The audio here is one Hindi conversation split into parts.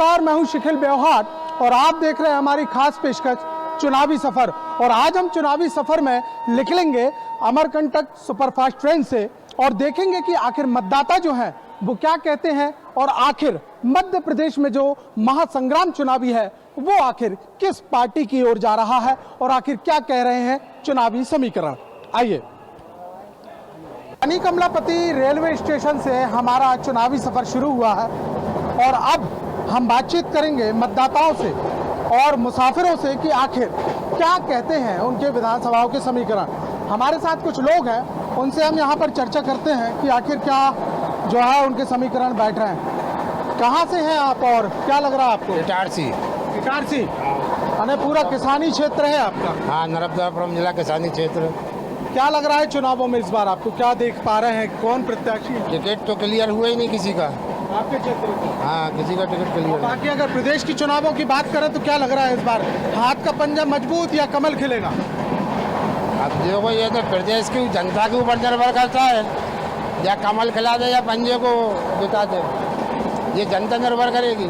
नमस्कार, मैं हूं शिखिल बेवहार और आप देख रहे हैं हमारी खास पेशकश चुनावी सफर। और आज हम चुनावी सफर में निकलेंगे अमरकंटक सुपरफास्ट ट्रेन से और देखेंगे कि आखिर मतदाता जो हैं वो क्या कहते हैं और आखिर मध्य प्रदेश में जो महासंग्राम चुनावी है वो आखिर किस पार्टी की ओर जा रहा है और आखिर क्या कह रहे हैं चुनावी समीकरण। आइए, रानी कमलापति रेलवे स्टेशन से हमारा चुनावी सफर शुरू हुआ है और अब हम बातचीत करेंगे मतदाताओं से और मुसाफिरों से कि आखिर क्या कहते हैं उनके विधानसभाओं के समीकरण। हमारे साथ कुछ लोग हैं, उनसे हम यहाँ पर चर्चा करते हैं कि आखिर क्या जो है उनके समीकरण बैठ रहे हैं। कहाँ से हैं आप और क्या लग रहा है आपको? इटारसी। इटारसी यानी पूरा किसानी क्षेत्र है आपका? हाँ, नर्मदापुरम जिला किसानी क्षेत्र। क्या लग रहा है चुनावों में इस बार आपको क्या देख पा रहे हैं, कौन प्रत्याशी है? टिकट तो क्लियर हुआ ही नहीं किसी का। आपके क्षेत्र में? हाँ, किसी का टिकट क्लियर। बाकी अगर प्रदेश की चुनावों की बात करें तो क्या लग रहा है इस बार हाथ का पंजा मजबूत या कमल खिलेगा? अब देखो, ये तो प्रदेश की जनता के ऊपर निर्भर करता है, या कमल खिला दे या पंजे को बिता दे, ये जनता निर्भर करेगी।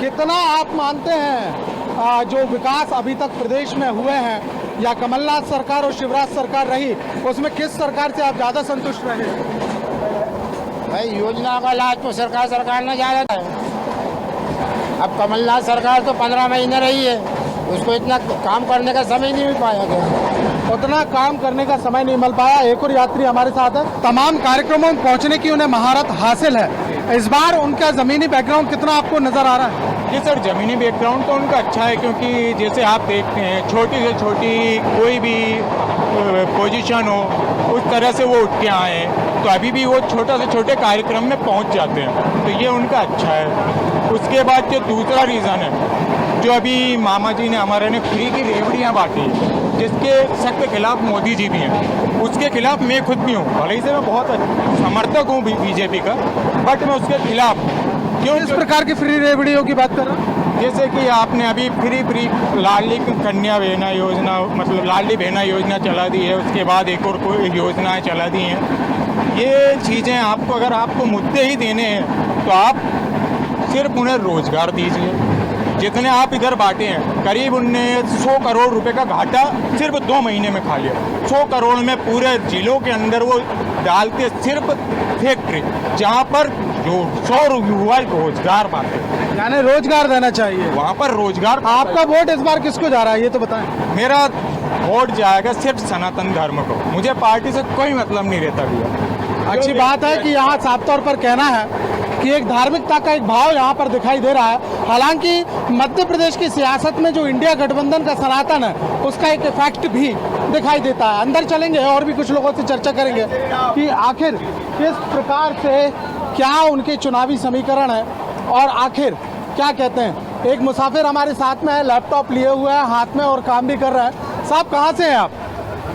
कितना आप मानते हैं जो विकास अभी तक प्रदेश में हुए हैं या कमलनाथ सरकार और शिवराज सरकार रही, उसमें किस सरकार से आप ज्यादा संतुष्ट रहे? भाई, योजना का लाभ तो सरकार ने ज्यादा है। अब कमलनाथ सरकार तो 15 महीने रही है, उसको इतना काम करने का समय नहीं मिल पाया गया। उतना काम करने का समय नहीं मिल पाया। एक और यात्री हमारे साथ है। तमाम कार्यक्रमों में पहुंचने की उन्हें महारत हासिल है। इस बार उनका जमीनी बैकग्राउंड कितना आपको नजर आ रहा है? जी सर, ज़मीनी बैकग्राउंड तो उनका अच्छा है, क्योंकि जैसे आप देखते हैं छोटी से छोटी कोई भी पोजीशन हो उस तरह से वो उठ के आए हैं, तो अभी भी वो छोटा से छोटे कार्यक्रम में पहुंच जाते हैं, तो ये उनका अच्छा है। उसके बाद जो दूसरा रीज़न है, जो अभी मामा जी ने हमारे ने फ्री की रेवड़ियाँ बांटी, जिसके सख्त खिलाफ मोदी जी भी हैं, उसके खिलाफ मैं खुद भी हूँ। भले ही से मैं बहुत समर्थक हूँ बीजेपी का, बट मैं उसके खिलाफ। क्यों? इस प्रकार की फ्री रेवड़ियों की बात कर रहा हूँ। जैसे कि आपने अभी फ्री लाडली कन्या बहना योजना, मतलब लाडली बहना योजना चला दी है, उसके बाद एक और कोई योजनाएं चला दी हैं। ये चीज़ें आपको, अगर आपको मुद्दे ही देने हैं तो आप सिर्फ उन्हें रोजगार दीजिए। जितने आप इधर बांटे हैं, करीब उनने 100 करोड़ रुपए का घाटा सिर्फ 2 महीने में खा लिया। 100 करोड़ में पूरे जिलों के अंदर वो डालते सिर्फ फैक्ट्री, जहाँ पर जो 100 युवा रोजगार पाते, यानी रोजगार देना चाहिए, वहाँ पर रोजगार। आपका वोट इस बार किसको जा रहा है ये तो बताएं। मेरा वोट जाएगा सिर्फ सनातन धर्म को, मुझे पार्टी से कोई मतलब नहीं रहता भैया। अच्छी बात है कि यहाँ साफ तौर पर कहना है कि एक धार्मिकता का एक भाव यहाँ पर दिखाई दे रहा है। हालांकि मध्य प्रदेश की सियासत में जो इंडिया गठबंधन का सनातन है उसका एक इफेक्ट भी दिखाई देता है। अंदर चलेंगे और भी कुछ लोगों से चर्चा करेंगे कि आखिर किस प्रकार से क्या उनके चुनावी समीकरण है और आखिर क्या कहते हैं। एक मुसाफिर हमारे साथ में है, लैपटॉप लिए हुए है हाथ में और काम भी कर रहा है। साहब, कहाँ से हैं आप?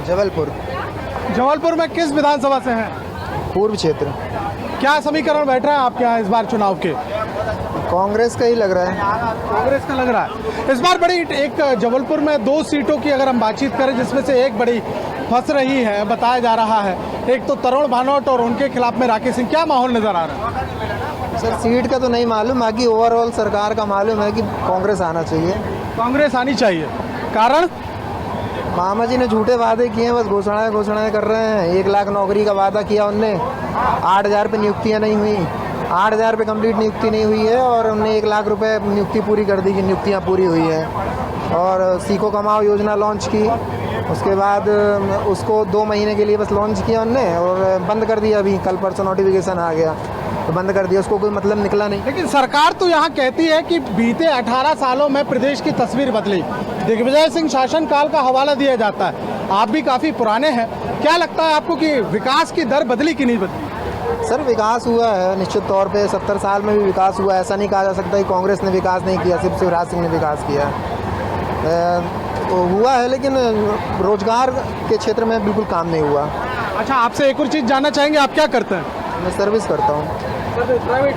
जबलपुर। जबलपुर में किस विधानसभा से हैं? पूर्व क्षेत्र। क्या समीकरण बैठ रहा है आपके यहाँ इस बार चुनाव के? कांग्रेस का ही लग रहा है। कांग्रेस का लग रहा है। इस बार बड़ी एक जबलपुर में 2 सीटों की अगर हम बातचीत करें, जिसमें से एक बड़ी फंस रही है, बताया जा रहा है, एक तो तरुण भानोट और उनके खिलाफ में राकेश सिंह। क्या माहौल नजर आ रहा है? सर, सीट का तो नहीं मालूम, बाकी ओवरऑल सरकार का मालूम है कि कांग्रेस आना चाहिए। कांग्रेस आनी चाहिए। कारण? मामा जी ने झूठे वादे किए हैं, बस घोषणाएं कर रहे हैं। 1 लाख नौकरी का वादा किया उनने, 8,000 पे नियुक्तियाँ नहीं हुई, 8,000 पे कंप्लीट नियुक्ति नहीं हुई है, और उनने 1 लाख रुपए नियुक्ति पूरी कर दी कि नियुक्तियाँ पूरी हुई है। और सीखो कमाओ योजना लॉन्च की, उसके बाद उसको 2 महीने के लिए बस लॉन्च किया उनने और बंद कर दिया। अभी कल परसों नोटिफिकेशन आ गया तो बंद कर दिया, उसको कोई मतलब निकला नहीं। लेकिन सरकार तो यहाँ कहती है कि बीते 18 सालों में प्रदेश की तस्वीर बदली। दिग्विजय सिंह शासनकाल का हवाला दिया जाता है, आप भी काफ़ी पुराने हैं। क्या लगता है आपको कि विकास की दर बदली कि नहीं बदली? सर, विकास हुआ है निश्चित तौर पे। 70 साल में भी विकास हुआ है। ऐसा नहीं कहा जा सकता कि कांग्रेस ने विकास नहीं किया, सिर्फ शिवराज सिंह ने विकास किया। हुआ है, लेकिन रोजगार के क्षेत्र में बिल्कुल काम नहीं हुआ। अच्छा, आपसे एक और चीज़ जानना चाहेंगे, आप क्या करते हैं? मैं सर्विस करता हूँ, private?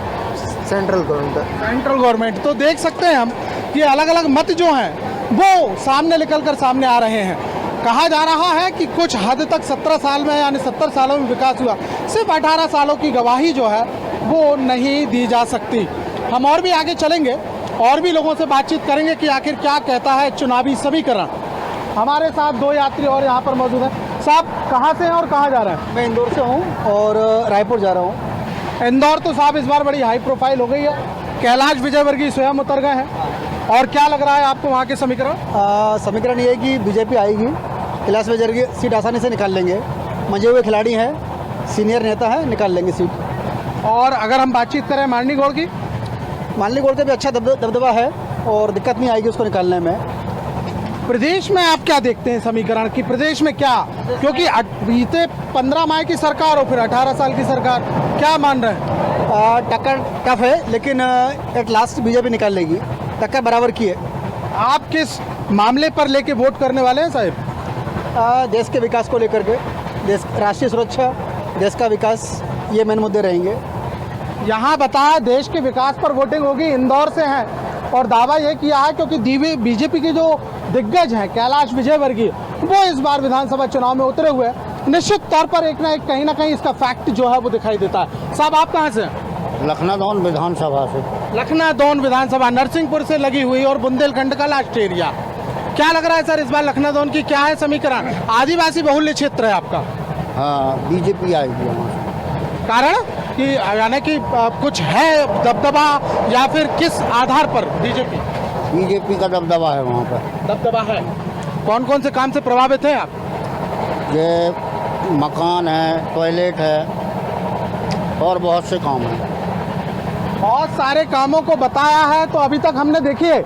Central government. Central government. तो देख सकते हैं हम कि अलग अलग मत जो हैं वो सामने निकल कर सामने आ रहे हैं। कहा जा रहा है कि कुछ हद तक 17 साल में यानी 70 सालों में विकास हुआ, सिर्फ 18 सालों की गवाही जो है वो नहीं दी जा सकती। हम और भी आगे चलेंगे और भी लोगों से बातचीत करेंगे कि आखिर क्या कहता है चुनावी समीकरण। हमारे साथ दो यात्री और यहाँ पर मौजूद हैं। साहब कहाँ से हैं और कहाँ जा रहे हैं? मैं इंदौर से हूँ और रायपुर जा रहा हूँ। इंदौर तो साहब इस बार बड़ी हाई प्रोफाइल हो गई है, कैलाश विजयवर्गीय स्वयं उतर गए हैं। और क्या लग रहा है आपको वहाँ के समीकरण? समीकरण ये है कि बीजेपी आएगी, कैलाश विजय की सीट आसानी से निकाल लेंगे। मंजे हुए खिलाड़ी हैं, सीनियर नेता है, निकाल लेंगे सीट। और अगर हम बातचीत करें माननी गौड़ की? माननी गौड़ का भी अच्छा दबदबा है और दिक्कत नहीं आएगी उसको निकालने में। प्रदेश में आप क्या देखते हैं समीकरण की? प्रदेश में क्या, क्योंकि बीते 15 माह की सरकार और फिर 18 साल की सरकार, क्या मान रहे हैं? टक्कर टफ है लेकिन एट लास्ट बीजेपी निकाल लेगी। टक्कर बराबर की है। आप किस मामले पर लेके वोट करने वाले हैं साहब? देश के विकास को लेकर के, देश राष्ट्रीय सुरक्षा, देश का विकास, ये मेन मुद्दे रहेंगे। यहाँ बताया देश के विकास पर वोटिंग होगी। इंदौर से हैं और दावा ये किया है क्योंकि बीजेपी के जो दिग्गज हैं कैलाश विजयवर्गीय, वो इस बार विधानसभा चुनाव में उतरे हुए हैं। निश्चित तौर पर एक कहीं ना कहीं इसका फैक्ट जो है वो दिखाई देता है। साहब आप कहाँ से हैं? लखनऊ विधानसभा से। लखनऊ विधानसभा नरसिंहपुर से लगी हुई और बुंदेलखंड का लास्ट एरिया। क्या लग रहा है सर इस बार लखनऊ की क्या है समीकरण? आदिवासी बहुल्य क्षेत्र है आपका। हाँ, बीजेपी आएगी वहाँ से। कारण कि यानी कि कुछ है दबदबा या फिर किस आधार पर? बीजेपी का दबदबा है वहाँ पर। दबदबा है। कौन कौन से काम से प्रभावित हैं आप? ये मकान है, टॉयलेट है और बहुत से काम हैं। बहुत सारे कामों को बताया है। तो अभी तक हमने देखिए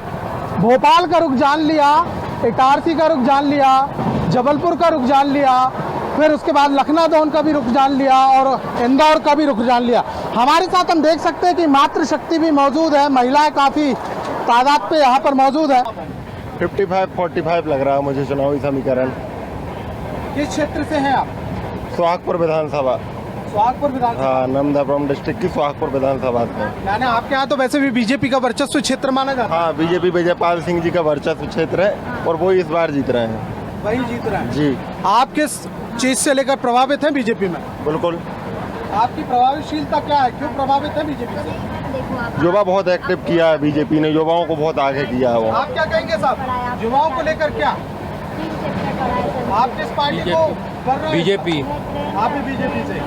भोपाल का रुख जान लिया, इटारसी का रुख जान लिया, जबलपुर का रुख जान लिया, फिर उसके बाद लखनऊ का भी रुख जान लिया और इंदौर का भी रुख जान लिया। हमारे साथ हम देख सकते हैं कि मातृशक्ति भी मौजूद है, महिलाएं काफ़ी तादाद पे यहाँ पर मौजूद है। 55-45 लग रहा है मुझे चुनावी समीकरण। किस क्षेत्र से हैं आप? सुहागपुर विधानसभा। सुहागपुर विधानसभा? हाँ, नर्मदापुरम डिस्ट्रिक्ट की सुहागपुर विधानसभा से। यानी आपके यहाँ तो वैसे भी बीजेपी का वर्चस्व क्षेत्र माना जाता है? हाँ, बीजेपी विजयपाल सिंह जी का वर्चस्व क्षेत्र है और वो इस बार जीत रहे हैं। वही जीत रहे हैं जी। आप किस चीज से लेकर प्रभावित हैं बीजेपी में? बिल्कुल। आपकी प्रभावशीलता क्या है, क्यों प्रभावित है बीजेपी से? युवा बहुत एक्टिव किया है बीजेपी ने, युवाओं को बहुत आगे किया है वो। आप क्या कहेंगे साहब, युवाओं को लेकर क्या? आप किस पार्टी को कर रहे हैं? बीजेपी। आप भी बीजेपी से?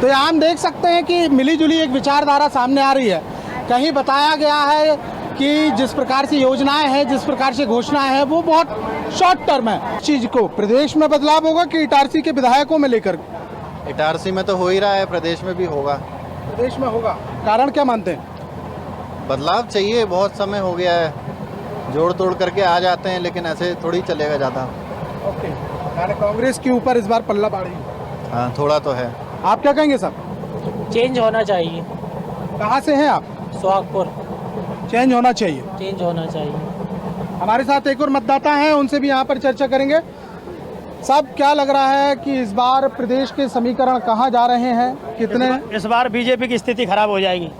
तो यहाँ हम देख सकते हैं कि मिली जुली एक विचारधारा सामने आ रही है। कहीं बताया गया है कि जिस प्रकार से योजनाएं हैं, जिस प्रकार से घोषणाएं हैं, वो बहुत शॉर्ट टर्म है। चीज को प्रदेश में बदलाव होगा कि इटारसी के विधायकों में लेकर? इटारसी में तो हो ही रहा है, प्रदेश में भी होगा। प्रदेश में होगा, कारण क्या मानते हैं? बदलाव चाहिए, बहुत समय हो गया है, जोड़ तोड़ करके आ जाते हैं लेकिन ऐसे थोड़ी चलेगा ज़्यादा। ओके, यानी कांग्रेस के ऊपर इस बार पल्ला भारी? हाँ, थोड़ा तो है। आप क्या कहेंगे साहब? चेंज होना चाहिए। कहाँ से हैं आप? सुहागपुर। चेंज होना चाहिए। चेंज होना चाहिए। हमारे साथ एक और मतदाता हैं, उनसे भी यहाँ पर चर्चा करेंगे। साहब क्या लग रहा है कि इस बार प्रदेश के समीकरण कहाँ जा रहे हैं, कितने? इस बार बीजेपी की स्थिति खराब हो जाएगी,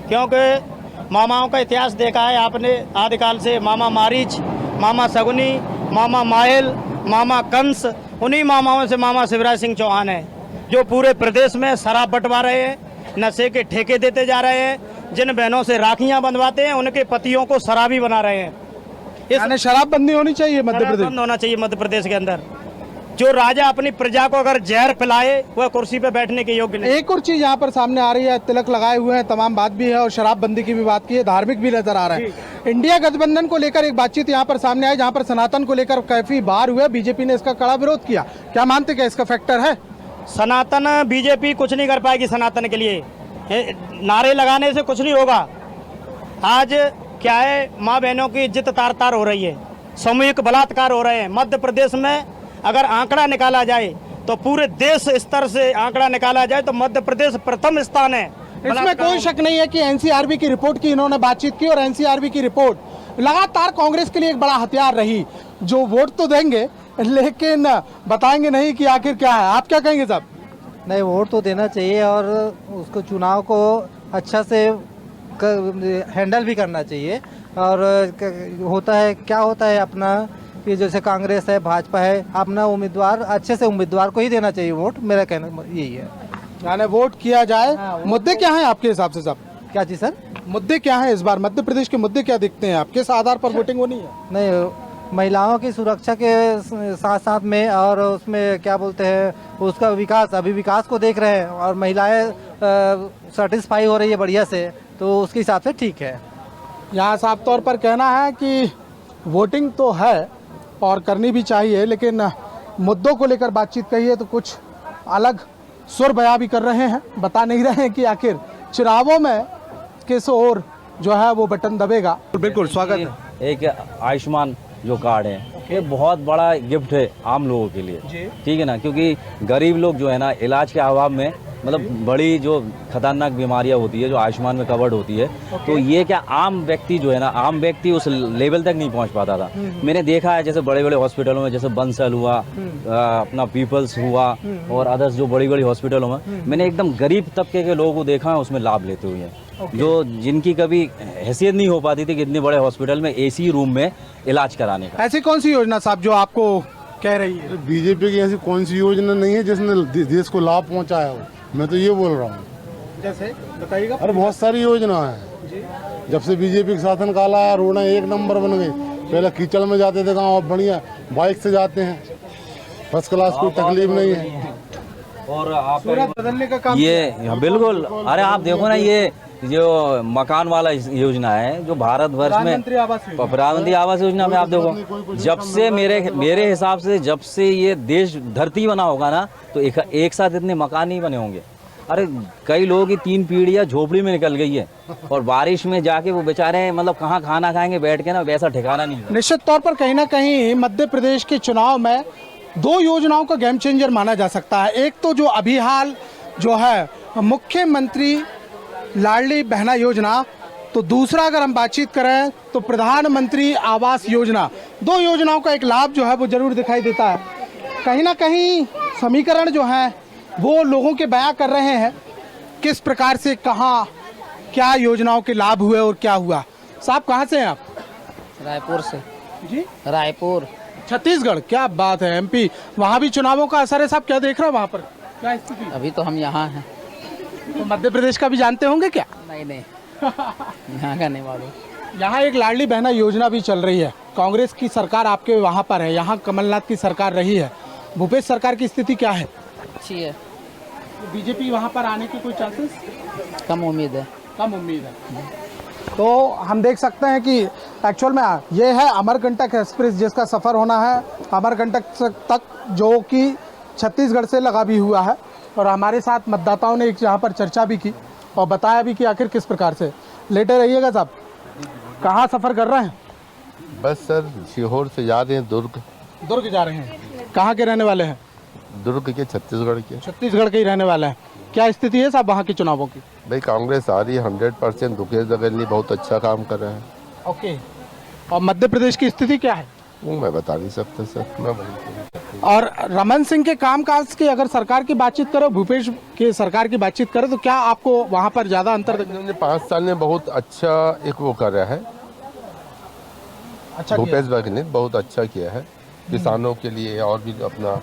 क्योंकि मामाओं का इतिहास देखा है आपने आदिकाल से। मामा मारीच, मामा सगुनी, मामा मायल, मामा कंस, उन्हीं मामाओं से मामा शिवराज सिंह चौहान है जो पूरे प्रदेश में शराब बंटवा रहे हैं, नशे के ठेके देते जा रहे हैं, जिन बहनों से राखियां बंधवाते हैं उनके पतियों को शराबी बना रहे हैं। यानी शराबबंदी होनी चाहिए मध्य प्रदेश? बंद होना चाहिए मध्य प्रदेश के अंदर। जो राजा अपनी प्रजा को अगर जहर पिलाए वह कुर्सी पे बैठने के योग्य नहीं। एक और चीज यहाँ पर सामने आ रही है, तिलक लगाए हुए हैं, तमाम बात भी है और शराबबंदी की भी बात की है, धार्मिक भी नजर आ रहा है। इंडिया गठबंधन को लेकर एक बातचीत यहाँ पर सामने आई, जहाँ पर सनातन को लेकर काफी बार हुए, बीजेपी ने इसका कड़ा विरोध किया। क्या मानते क्या इसका फैक्टर है? सनातन बीजेपी कुछ नहीं कर पाएगी सनातन के लिए, नारे लगाने से कुछ नहीं होगा। आज क्या है, माँ बहनों की इज्जत तार तार हो रही है, सामूहिक बलात्कार हो रहे हैं। मध्य प्रदेश में अगर आंकड़ा निकाला जाए तो पूरे देश स्तर से आंकड़ा निकाला जाए तो मध्य प्रदेश प्रथम स्थान है। इसमें कोई शक नहीं है कि एनसीआरबी की रिपोर्ट की इन्होंने बातचीत की और एनसीआरबी की रिपोर्ट लगातार कांग्रेस के लिए एक बड़ा हथियार रही। जो वोट तो देंगे लेकिन बताएंगे नहीं कि आखिर क्या है। आप क्या कहेंगे साहब? नहीं, वोट तो देना चाहिए और उसको चुनाव को अच्छा से हैंडल भी करना चाहिए। और होता है क्या होता है अपना कि जैसे कांग्रेस है, भाजपा है, अपना उम्मीदवार अच्छे से उम्मीदवार को ही देना चाहिए वोट। मेरा कहना यही है, यानी वोट किया जाए। मुद्दे क्या हैं आपके हिसाब से साहब? क्या चीज़ सर? मुद्दे क्या हैं इस बार? मध्य प्रदेश के मुद्दे क्या दिखते हैं? आप किस आधार पर वोटिंग होनी है? नहीं, महिलाओं की सुरक्षा के साथ साथ में और उसमें क्या बोलते हैं उसका विकास, अभी विकास को देख रहे हैं और महिलाएं सेटिस्फाई हो रही है बढ़िया से, तो उसके हिसाब से ठीक है। यहाँ साफ तौर पर कहना है कि वोटिंग तो है और करनी भी चाहिए, लेकिन मुद्दों को लेकर बातचीत कही है तो कुछ अलग सुर बयां भी कर रहे हैं, बता नहीं रहे हैं कि आखिर चुनावों में किस ओर जो है वो बटन दबेगा। बिल्कुल स्वागत है। एक आयुष्मान जो कार्ड है ये बहुत बड़ा गिफ्ट है आम लोगों के लिए, ठीक है ना, क्योंकि गरीब लोग जो है ना इलाज के अभाव में मतलब बड़ी जो खतरनाक बीमारियां होती है जो आयुष्मान में कवर्ड होती है, तो ये क्या आम व्यक्ति जो है ना, आम व्यक्ति उस लेवल तक नहीं पहुंच पाता था। मैंने देखा है जैसे बड़े बड़े हॉस्पिटलों में, जैसे बंसल हुआ, अपना पीपल्स हुआ और अदर्स जो बड़ी बड़ी हॉस्पिटलों में, मैंने एकदम गरीब तबके के लोगों को देखा है उसमें लाभ लेते हुए, जो जिनकी कभी हैसियत नहीं हो पाती थी कि इतने बड़े हॉस्पिटल में AC रूम में इलाज कराने का। ऐसी कौन सी योजना साहब जो आपको कह रही है? बीजेपी की ऐसी कौन सी योजना नहीं है जिसने देश को लाभ पहुंचाया हो, मैं तो ये बोल रहा हूँ। जैसे बताइएगा। अरे बहुत सारी योजना है, जब से बीजेपी का शासन काल आया रोडें एक नंबर बन गई। पहले कीचड़ में जाते थे गाँव, अब बढ़िया बाइक से जाते हैं, फर्स्ट क्लास, कोई तकलीफ नहीं है। और आप सूरत बदलने का काम ये बिल्कुल, अरे आप देखो ना ये जो मकान वाला योजना है जो भारत वर्ष में प्रधानमंत्री आवास योजना में आप देखो, जब से मेरे हिसाब से जब से ये देश धरती बना होगा ना तो एक साथ इतने मकान नहीं बने होंगे। अरे कई लोगों की 3 पीढ़ियां झोपड़ी में निकल गई है और बारिश में जाके वो बेचारे मतलब कहाँ खाना खाएंगे बैठ के ना, वैसा ठिकाना नहीं। निश्चित तौर पर कहीं ना कहीं मध्य प्रदेश के चुनाव में 2 योजनाओं का गेम चेंजर माना जा सकता है। एक तो जो अभी हाल जो है मुख्यमंत्री लाडली बहना योजना, तो दूसरा अगर हम बातचीत करें तो प्रधानमंत्री आवास योजना। 2 योजनाओं का एक लाभ जो है वो जरूर दिखाई देता है। कहीं ना कहीं समीकरण जो है वो लोगों के बयां कर रहे हैं किस प्रकार से कहाँ क्या योजनाओं के लाभ हुए और क्या हुआ। साहब कहाँ से हैं आप? रायपुर से जी। रायपुर, छत्तीसगढ़। क्या बात है, MP। वहाँ भी चुनावों का असर है साहब, क्या देख रहे हैं वहाँ पर, क्या स्थिति? अभी तो हम यहाँ हैं। तो मध्य प्रदेश का भी जानते होंगे क्या? नहीं यहाँ का नहीं मालूम। यहाँ एक लाडली बहना योजना भी चल रही है, कांग्रेस की सरकार आपके वहाँ पर है, यहाँ कमलनाथ की सरकार रही है। भूपेश सरकार की स्थिति क्या है? अच्छी है। बीजेपी वहाँ पर आने के कोई चांसेस? कम उम्मीद है। कम उम्मीद है। तो हम देख सकते हैं कि एक्चुअल में ये है अमरकंटक एक्सप्रेस जिसका सफ़र होना है अमरकंटक तक, जो कि छत्तीसगढ़ से लगा भी हुआ है। और हमारे साथ मतदाताओं ने एक यहाँ पर चर्चा भी की और बताया भी कि आखिर किस प्रकार से। लेटे रहिएगा साहब। कहाँ सफ़र कर रहे हैं? बस सर सीहोर से जा रहे हैं दुर्ग। दुर्ग जा रहे हैं। कहाँ के रहने वाले हैं? दुर्ग के, छत्तीसगढ़ के। छत्तीसगढ़ के ही रहने वाले हैं। क्या स्थिति है साहब वहाँ के चुनावों की? भाई कांग्रेस आ रही है 100%, दुखेश अगरनी बहुत अच्छा काम कर रहे हैं। ओके। और मध्य प्रदेश की स्थिति क्या है? वो मैं बता नहीं सकता सर, मैं और रमन सिंह के कामकाज की अगर सरकार की बातचीत करो, भूपेश की सरकार की बातचीत करो, तो क्या आपको वहाँ पर ज़्यादा अंतर? 5 साल में बहुत अच्छा एक वो कर रहा है। अच्छा, भूपेश बघेल ने बहुत अच्छा किया है किसानों के लिए और भी अपना।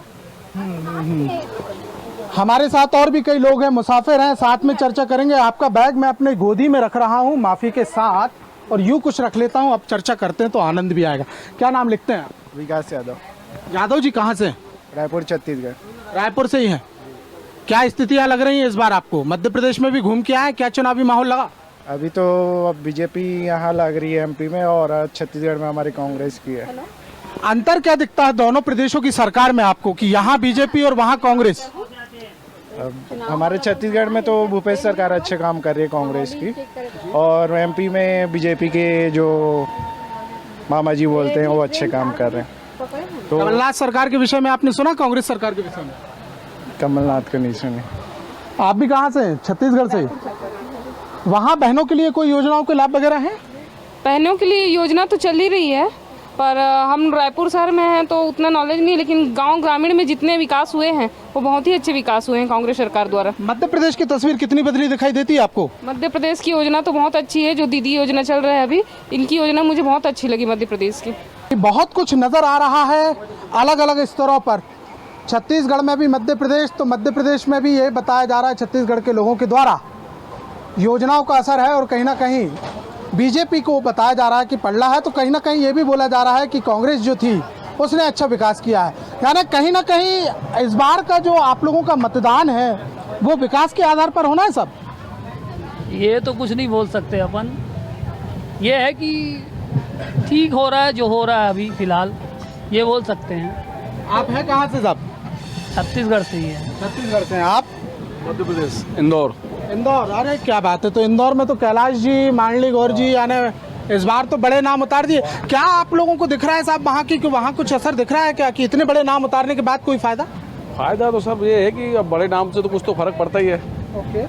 हमारे साथ और भी कई लोग हैं, मुसाफिर हैं, साथ में चर्चा करेंगे। आपका बैग मैं अपने गोदी में रख रहा हूँ माफ़ी के साथ, और यूँ कुछ रख लेता हूँ। अब चर्चा करते हैं तो आनंद भी आएगा। क्या नाम लिखते हैं आप? विकास यादव। यादव जी कहाँ से? रायपुर, छत्तीसगढ़। रायपुर से ही हैं। क्या स्थितियाँ लग रही हैं इस बार आपको? मध्य प्रदेश में भी घूम के आए, क्या चुनावी माहौल लगा? अभी तो अब बीजेपी यहाँ लग रही है MP में, और छत्तीसगढ़ में हमारी कांग्रेस की है। अंतर क्या दिखता है दोनों प्रदेशों की सरकार में आपको कि यहाँ बीजेपी और वहाँ कांग्रेस? अब हमारे छत्तीसगढ़ में तो भूपेश सरकार अच्छे काम कर रही है कांग्रेस की, और MP में बीजेपी के जो मामा जी बोलते हैं वो अच्छे काम कर रहे हैं। तो कमलनाथ सरकार के विषय में आपने सुना? कांग्रेस सरकार के विषय में कमलनाथ का नहीं सुने। आप भी कहाँ से हैं? छत्तीसगढ़ से। वहाँ बहनों के लिए कोई योजनाओं के लाभ वगैरह हैं? बहनों के लिए योजना तो चल ही रही है, पर हम रायपुर शहर में हैं तो उतना नॉलेज नहीं, लेकिन गांव ग्रामीण में जितने विकास हुए हैं वो बहुत ही अच्छे विकास हुए हैं कांग्रेस सरकार द्वारा। मध्य प्रदेश की तस्वीर कितनी बदली दिखाई देती है आपको? मध्य प्रदेश की योजना तो बहुत अच्छी है, जो दीदी योजना चल रहा है अभी, इनकी योजना मुझे बहुत अच्छी लगी मध्य प्रदेश की। बहुत कुछ नज़र आ रहा है अलग अलग स्तरों पर। छत्तीसगढ़ में भी मध्य प्रदेश, तो मध्य प्रदेश में भी ये बताया जा रहा है छत्तीसगढ़ के लोगों के द्वारा योजनाओं का असर है और कहीं ना कहीं बीजेपी को बताया जा रहा है कि पलड़ा है, तो कहीं ना कहीं ये भी बोला जा रहा है कि कांग्रेस जो थी उसने अच्छा विकास किया है। यानी कहीं ना कहीं इस बार का जो आप लोगों का मतदान है वो विकास के आधार पर होना है सब। ये तो कुछ नहीं बोल सकते अपन, ये है कि ठीक हो रहा है जो हो रहा है अभी फ़िलहाल, ये बोल सकते हैं। आप हैं कहाँ से साहब? छत्तीसगढ़ से ही है। छत्तीसगढ़ से हैं आप? मध्य प्रदेश, इंदौर। इंदौर, अरे क्या बात है। तो इंदौर में तो कैलाश जी, मांडली गौर जी यानी इस बार तो बड़े नाम उतार दिए। क्या आप लोगों को दिख रहा है साहब वहाँ की कि वहाँ कुछ असर दिख रहा है क्या कि इतने बड़े नाम उतारने के बाद कोई फायदा? फायदा तो सब ये है कि अब बड़े नाम से तो कुछ तो फर्क पड़ता ही है। ओके।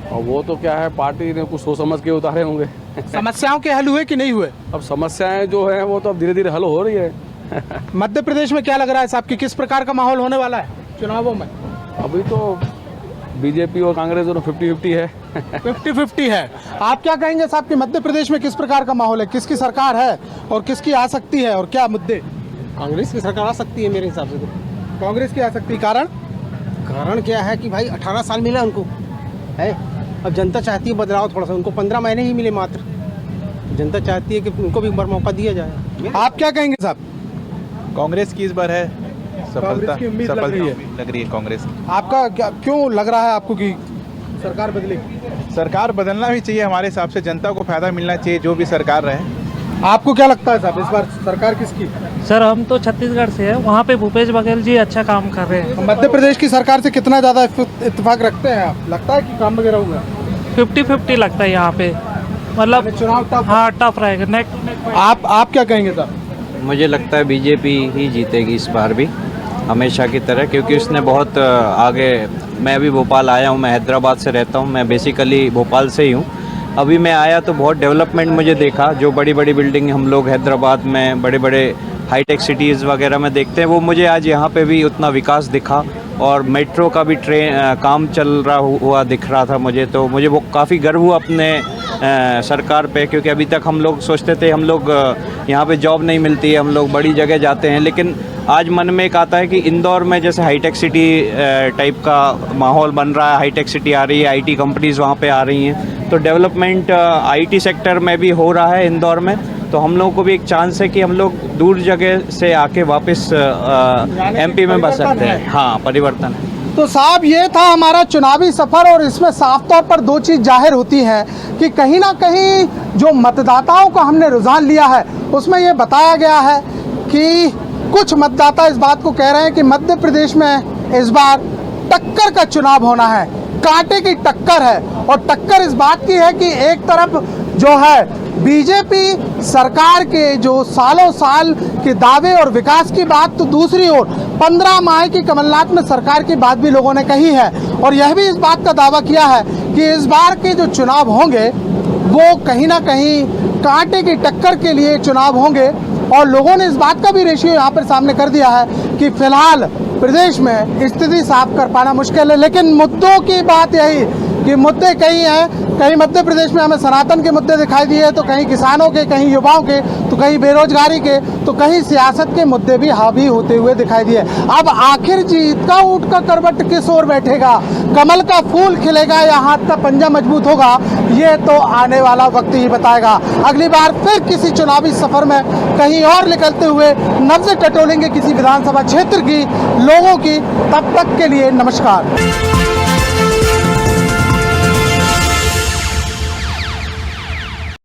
और वो तो क्या है, पार्टी ने कुछ सोच समझ के उतारे होंगे। समस्याओं के हल हुए कि नहीं हुए? अब समस्याएं जो है वो तो अब धीरे धीरे हल हो रही है। मध्य प्रदेश में क्या लग रहा है साहब कि किस प्रकार का माहौल होने वाला है चुनावों में? अभी तो बीजेपी और कांग्रेस दोनों 50-50 है। 50-50 है। आप क्या कहेंगे साहब कि मध्य प्रदेश में किस प्रकार का माहौल है, किसकी सरकार है और किसकी आ सकती है और क्या मुद्दे? कांग्रेस की सरकार आ सकती है मेरे हिसाब से। तो कांग्रेस की आ सकती है। कारण क्या है कि भाई 18 साल मिला उनको है, अब जनता चाहती है बदलाव थोड़ा सा। उनको 15 महीने ही मिले मात्र, जनता चाहती है कि उनको भी एक बार मौका दिया जाए। आप क्या कहेंगे साहब? कांग्रेस की इस बार है सफलता, की उम्मीद लग रही है कांग्रेस की। आपका क्या क्यों लग रहा है आपको कि सरकार बदलेगी? सरकार बदलना भी चाहिए, हमारे हिसाब से जनता को फायदा मिलना चाहिए जो भी सरकार रहे। आपको क्या लगता है साहब इस बार सरकार किसकी? सर हम तो छत्तीसगढ़ से हैं, वहाँ पे भूपेश बघेल जी अच्छा काम कर रहे हैं। मध्य प्रदेश की सरकार से कितना ज़्यादा इत्तेफाक रखते हैं आप? लगता है कि काम वगैरह होगा? 50-50 लगता है यहाँ पे, मतलब चुनाव टफ। हाँ टफ रहेगा नेक टू नेक। आप क्या कहेंगे साहब? मुझे लगता है बीजेपी ही जीतेगी इस बार भी, हमेशा की तरह, क्योंकि उसने बहुत आगे। मैं अभी भोपाल आया हूँ, मैं हैदराबाद से रहता हूँ, मैं बेसिकली भोपाल से ही हूँ। अभी मैं आया तो बहुत डेवलपमेंट मुझे देखा, जो बड़ी बड़ी बिल्डिंग हम लोग हैदराबाद में बड़े बड़े हाईटेक सिटीज़ वगैरह में देखते हैं, वो मुझे आज यहाँ पे भी उतना विकास दिखा। और मेट्रो का भी काम चल रहा हुआ दिख रहा था मुझे, तो मुझे वो काफ़ी गर्व हुआ अपने सरकार पे, क्योंकि अभी तक हम लोग सोचते थे हम लोग यहाँ पे जॉब नहीं मिलती है, हम लोग बड़ी जगह जाते हैं, लेकिन आज मन में एक आता है कि इंदौर में जैसे हाईटेक सिटी टाइप का माहौल बन रहा है, हाईटेक सिटी आ रही है, आईटी कंपनीज़ वहाँ पे आ रही हैं, तो डेवलपमेंट आईटी सेक्टर में भी हो रहा है इंदौर में। तो हम लोगों को भी एक चांस है कि हम लोग दूर जगह से आके वापस एमपी में बस सकते हैं। हाँ, परिवर्तन है। तो साहब ये था हमारा चुनावी सफ़र, और इसमें साफ तौर पर दो चीज़ जाहिर होती है कि कहीं ना कहीं जो मतदाताओं का हमने रुझान लिया है उसमें ये बताया गया है कि कुछ मतदाता इस बात को कह रहे हैं कि मध्य प्रदेश में इस बार टक्कर का चुनाव होना है, कांटे की टक्कर है। और टक्कर इस बात की है कि एक तरफ जो है बीजेपी सरकार के जो सालों साल के दावे और विकास की बात, तो दूसरी ओर 15 माह की कमलनाथ में सरकार की बात भी लोगों ने कही है। और यह भी इस बात का दावा किया है कि इस बार के जो चुनाव होंगे वो कहीं ना कहीं कांटे की टक्कर के लिए चुनाव होंगे। और लोगों ने इस बात का भी रेशियो यहाँ पर सामने कर दिया है कि फिलहाल प्रदेश में स्थिति साफ कर पाना मुश्किल है। लेकिन मुद्दों की बात यही कि मुद्दे कई हैं, कहीं मध्य प्रदेश में हमें सनातन के मुद्दे दिखाई दिए, तो कहीं किसानों के, कहीं युवाओं के, तो कहीं बेरोजगारी के, तो कहीं सियासत के मुद्दे भी हावी होते हुए दिखाई दिए। अब आखिर जीत का ऊँट का करवट किस ओर बैठेगा, कमल का फूल खिलेगा या हाथ का पंजा मजबूत होगा, ये तो आने वाला वक्त ही बताएगा। अगली बार फिर किसी चुनावी सफर में कहीं और निकलते हुए नब्ज़ टटोलेंगे किसी विधानसभा क्षेत्र की लोगों की। तब तक के लिए नमस्कार।